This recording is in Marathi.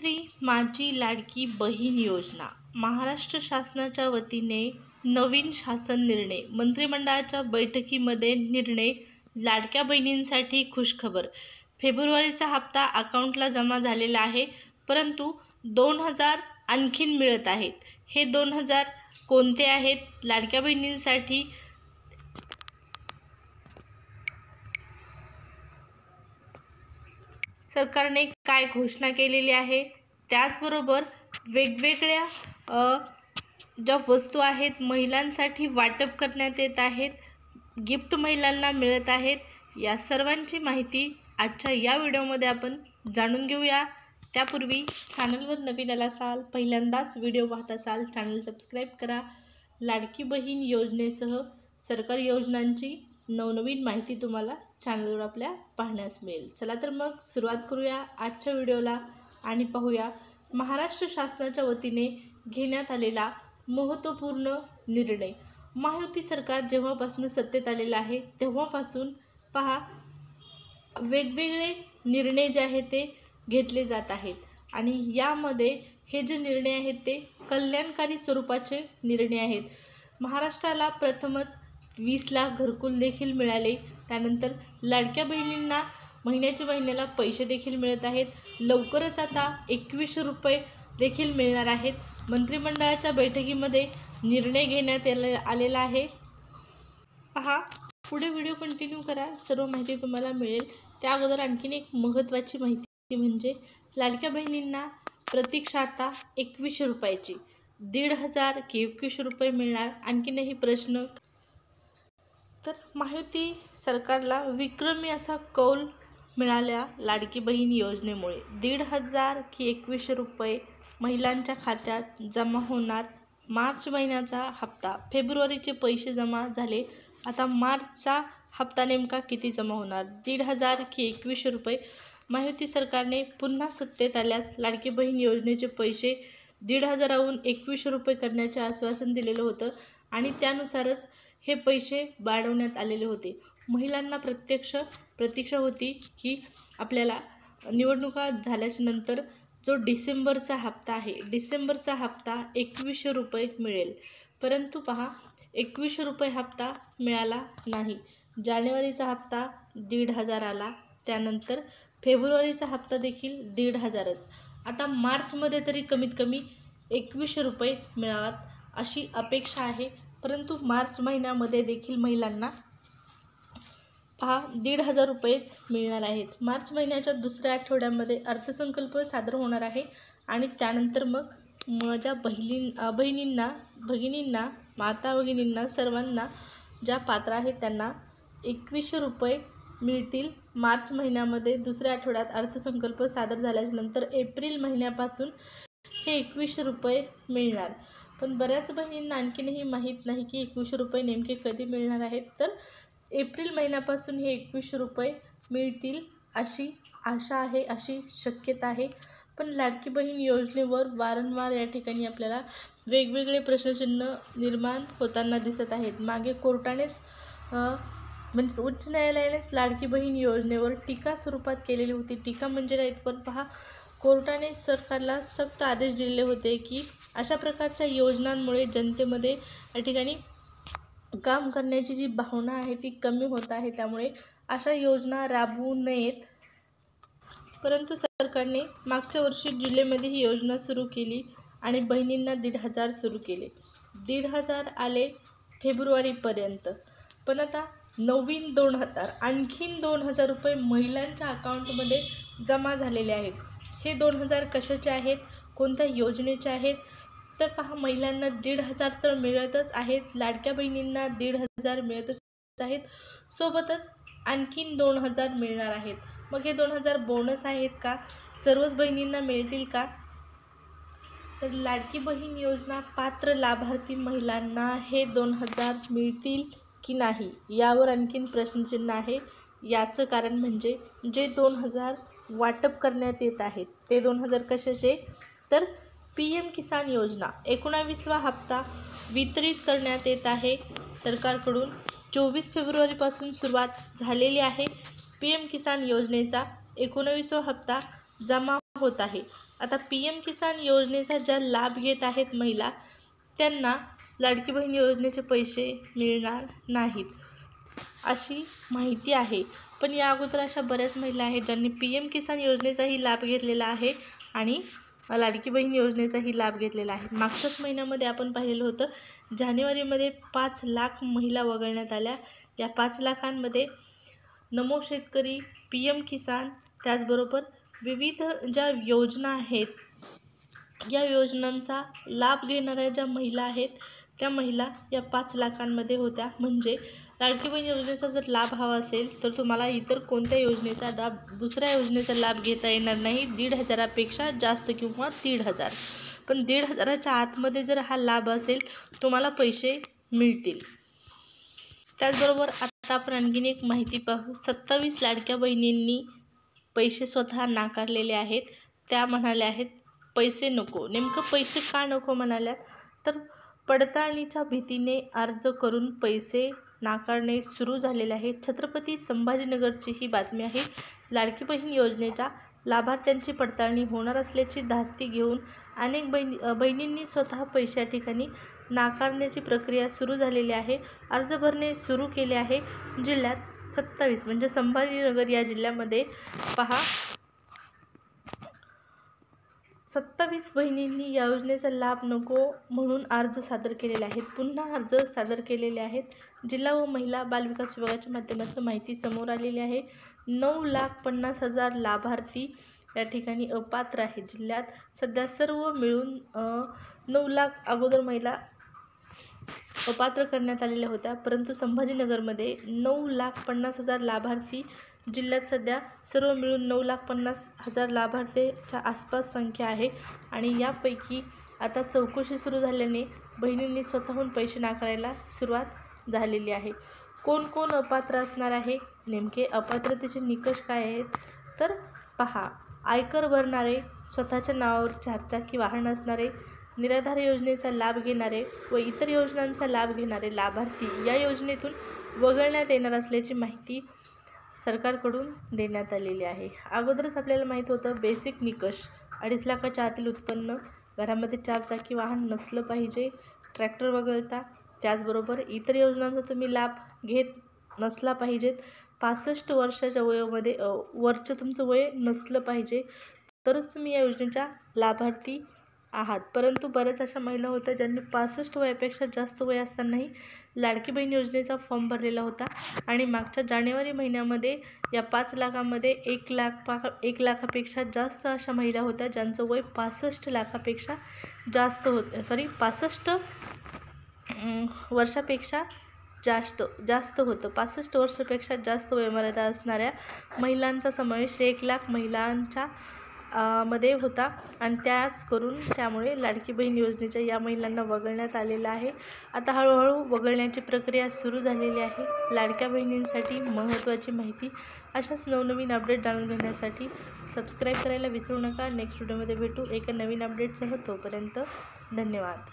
मुख्यमंत्री माझी लाडकी बहीण योजना महाराष्ट्र शासनाच्या वतीने नवीन शासन निर्णय मंत्रिमंडळाच्या बैठकीमध्ये निर्णय लाडक्या बहिणींसाठी खुशखबर। फेब्रुवारीचा हप्ता अकाउंटला जमा झालेला आहे, परंतु 2000 आणखीन मिळत आहेत। हे 2000 कोणते आहेत लाडक्या बहिणींसाठी? सरकारने काय घोषणा केलेली आहे, त्याचबरोबर वेगवेगळ्या ज्या वस्तू आहेत महिलांसाठी वाटप करण्यात येत आहेत, गिफ्ट महिलांना मिळत आहेत, या सर्वांची माहिती आजच्या या व्हिडिओमध्ये आपण जाणून घेऊया। त्यापूर्वी चॅनलवर नवीन आला असाल, पहिल्यांदाच व्हिडिओ पाहत असाल, चॅनल सबस्क्राईब करा। लाडकी बहीण योजनेसह सरकारी योजनांची नवनवीन माहिती तुम्हाला चॅनलवर आपल्या पाहण्यास मिळेल। चला तर मग सुरुवात करूया आजच्या व्हिडिओला आणि पाहूया महाराष्ट्र शासनाच्या वतीने घेण्यात आलेला महत्त्वपूर्ण निर्णय। महायुती सरकार जेव्हापासून सत्तेत आलेलं आहे तेव्हापासून पहा वेगवेगळे निर्णय जे आहेत ते घेतले जात आहेत आणि यामध्ये हे जे निर्णय आहेत ते कल्याणकारी स्वरूपाचे निर्णय आहेत। महाराष्ट्राला प्रथमच 20 लाख घरकुल देखील मिळाले, त्यानंतर लाडक्या बहिणींना महिन्याला पैसे देखील मिळत आहेत। लवकरच आता 2100 रुपये देखील मिळणार आहेत। मंत्रिमंडळाच्या बैठकीमध्ये निर्णय घेण्यात आलेला आहे। पहा पुढे व्हिडिओ कंटिन्यू करा, सर्व माहिती तुम्हाला मिळेल। त्या अगोदर आणखीन एक महत्त्वाची माहिती म्हणजे लाडक्या बहिणींना प्रतीक्षा आता 2100 रुपयाची 1500 की 2100 रुपये मिळणार, आणखीनही प्रश्न। तर महायुती सरकारला विक्रमी असा कौल मिळाल्या लाडकी बहीण योजनेमुळे 1500 की 2100 रुपये महिलांच्या खात्यात जमा होणार। मार्च महिन्याचा हप्ता, फेब्रुवारीचे पैसे जमा झाले, आता मार्चचा हप्ता नेमका किती जमा होणार, 1500 की 2100 रुपये। महायुती सरकारने पुन्हा सत्तेत आल्यास लाडकी बहीण योजनेचे पैसे 1500हून 2100 रुपये करण्याचे आश्वासन दिलेलं होतं आणि त्यानुसारच हे पैसे वाढवण्यात आलेले होते। महिलांना प्रतीक्षा होती की आपल्याला निवडणुका झाल्यानंतर जो डिसेंबरचा हप्ता आहे, डिसेंबरचा हप्ता 2100 रुपये मिळेल, परंतु पहा 2100 रुपये हप्ता मिळाला नाही। जानेवारीचा हप्ता 1500 आला, त्यानंतर फेब्रुवारीचा हप्ता देखील 1500च। आता मार्चमध्ये तरी कमीत कमी 2100 रुपये मिळावात अशी अपेक्षा आहे, परंतु मार्च महिन्यामध्ये देखील महिलांना पहा 1500 रुपयेच मिळणार आहेत। मार्च महिन्याच्या दुसऱ्या आठवड्यामध्ये अर्थसंकल्प सादर होणार आहे आणि त्यानंतर मग माझ्या भगिनींना माता भगिनींना सर्वांना ज्या पात्र आहेत त्यांना 2100 रुपये मिळतील। मार्च महिन्यामध्ये दुसऱ्या आठवड्यात अर्थसंकल्प सादर झाल्यानंतर एप्रिल महिन्यापासून हे 2100 रुपये मिळणार। पण बऱ्याच बहिणींना आणखीनही माहीत नाही की 2100 रुपये नेमके कधी मिळणार आहेत, तर एप्रिल महिन्यापासून हे 2100 रुपये मिळतील अशी आशा आहे, अशी शक्यता आहे। पण लाडकी बहीण योजनेवर वारंवार या ठिकाणी आपल्याला वेगवेगळे प्रश्नचिन्ह निर्माण होताना दिसत आहेत। मागे कोर्टानेच म्हणजे उच्च न्यायालयानेच लाडकी बहीण योजनेवर टीका स्वरूपात केलेली होती। टीका म्हणजे नाहीत, पण पहा कोर्टाने सरकारला सक्त आदेश दिलेले होते की अशा प्रकारच्या योजनांमुळे जनतेमध्ये या ठिकाणी काम करण्याची जी भावना आहे ती कमी होत आहे, त्यामुळे अशा योजना राबवू नयेत। परंतु सरकारने मागच्या वर्षी जुलैमध्ये ही योजना सुरू केली आणि बहिणींना 1500 सुरू केले, 1500 आले फेब्रुवारीपर्यंत। पण आता नवीन 2000 आणखीन 2000 रुपये महिलांच्या अकाउंटमध्ये जमा झालेले आहेत। हे 2000 कशाचे आहेत, कोणत्या योजनेचे आहेत, तर पहा महिलांना 1500 तर मिळतच आहेत, लाडक्या बहिणींना 1500 मिळतच आहेत, सोबतच आणखीन 2000 मिळणार आहेत। मग हे 2000 बोनस आहेत का, सर्वच बहिणींना मिळतील का? तर लाडकी बहीण योजना पात्र लाभार्थी महिलांना हे 2000 मिळतील की नाही, यावर आणखीन प्रश्नचिन्ह आहे। याचं कारण म्हणजे जे 2000 वाटप करण्यात येत आहेत ते 2000 कशाचे, तर PM किसान योजना 19वा हप्ता वितरित करण्यात येत आहे सरकारकडून। 24 फेब्रुवारीपासून सुरुवात झालेली आहे। PM किसान योजनेचा 19वा हप्ता जमा होत आहे। आता PM किसान योजनेचा ज्या लाभ घेत आहेत महिला, त्यांना लाडकी बहीण योजनेचे पैसे मिळणार नाहीत अशी माहिती आहे. पण या अगोदर अशा बऱ्याच महिला आहेत ज्यांनी PM किसान योजनेचाही लाभ घेतलेला आहे आणि लाडकी बहीण योजनेचाही लाभ घेतलेला आहे. मागच्याच महिन्यामध्ये आपण पाहिलेलं होतं, जानेवारीमध्ये 5 लाख महिला वगळण्यात आल्या. या 5 लाखांमध्ये नमो शेतकरी, PM किसान, त्याचबरोबर विविध ज्या योजना आहेत, या योजनांचा लाभ घेणाऱ्या ज्या महिला आहेत, त्या महिला या 5 लाखांमध्ये होत्या. म्हणजे लाडकी बहीण योजनेचा जर लाभ हवा असेल तर तुम्हाला इतर कोणत्या योजनेचा लाभ, दुसऱ्या योजनेचा लाभ घेता येणार नाही 1,500पेक्षा जास्त किंवा 1,500. पण 1,500च्या आतमध्ये जर हा लाभ असेल तुम्हाला पैसे मिळतील. त्याचबरोबर आता आपण आणखीन एक माहिती पाहू. 27 लाडक्या बहिणींनी पैसे स्वतः नाकारलेले आहेत. त्या म्हणाल्या आहेत पैसे नको. नेमकं पैसे का नको म्हणाल्या तर पडताळणीच्या भीतीने अर्ज करून पैसे नाकारणे सुरू झालेले आहे. छत्रपती संभाजीनगरची ही बातमी आहे. लाडकी बहीण योजनेच्या लाभार्थ्यांची पडताळणी होणार असल्याची धास्ती घेऊन अनेक बहिणींनी स्वतः पैसे या ठिकाणी नाकारण्याची प्रक्रिया सुरू झालेली आहे. अर्ज भरणे सुरू केले आहे. जिल्ह्यात 27 म्हणजे संभाजीनगर या जिल्ह्यामध्ये पहा 27 बहिणींनी या योजनेचा लाभ नको म्हणून अर्ज सादर केलेले आहेत. पुन्हा अर्ज सादर केलेले आहेत. जिल्हा व महिला बालविकास विभागाच्या माध्यमातून माहिती समोर आलेली आहे. 9,50,000 लाभार्थी या ठिकाणी अपात्र आहेत. जिल्ह्यात सध्या सर्व मिळून 9 लाख अगोदर महिला अपात्र करण्यात आलेल्या होत्या, परंतु संभाजीनगरमध्ये 9,50,000 लाभार्थी, जिल्ह्यात सध्या सर्व मिळून 9,50,000 लाभार्थीच्या आसपास संख्या आहे. आणि यापैकी आता चौकशी सुरू झाल्याने बहिणींनी स्वतःहून पैसे नाकारायला सुरुवात झालेली आहे. कोण कोण अपात्र असणार आहे, नेमके अपात्रतेचे निकष काय आहेत तर पहा. आयकर भरणारे, स्वतःच्या नावावर 4 चाकी वाहन असणारे, निराधार योजनेचा लाभ घेणारे व इतर योजनांचा लाभ घेणारे लाभार्थी या योजनेतून वगळण्यात येणार असल्याची माहिती सरकारकडून देण्यात आलेली आहे. अगोदरच आपल्याला माहीत होतं बेसिक निकष 2.5 लाखाच्या आतील उत्पन्न, घरामध्ये 4 चाकी वाहन नसलं पाहिजे ट्रॅक्टर वगळता, त्याचबरोबर इतर योजनांचा तुम्ही लाभ घेत नसला पाहिजेत, 65 वर्षाच्या वयोमध्ये वरचं तुमचं वय नसलं पाहिजे तरच तुम्ही या योजनेच्या लाभार्थी आहात. परंतु बऱ्याच अशा महिला होत्या ज्यांनी 65 वयापेक्षा जास्त वय असतानाही लाडकी बहीण योजनेचा फॉर्म भरलेला होता आणि मागच्या जानेवारी महिन्यामध्ये या 5 लाखांमध्ये 1 लाखापेक्षा जास्त अशा महिला होत्या ज्यांचं वय 65 लाखापेक्षा जास्त होतं, 65 वर्षापेक्षा जास्त होतं. 65 वर्षापेक्षा जास्त वयोमर्यादा असणाऱ्या महिलांचा समावेश 1 लाख महिलांच्या मध्ये होता आणि त्यामुळे लाडकी बहीण योजनेच्या या महिलांना वगळण्यात आलेलं आहे. आता हळूहळू वगळण्याची प्रक्रिया सुरू झालेली आहे. लाडक्या बहिणींसाठी महत्त्वाची माहिती, अशाच नवनवीन अपडेट जाणून घेण्यासाठी सबस्क्राईब करायला विसरू नका. नेक्स्ट व्हिडिओमध्ये भेटू एका नवीन अपडेटसह. तोपर्यंत धन्यवाद.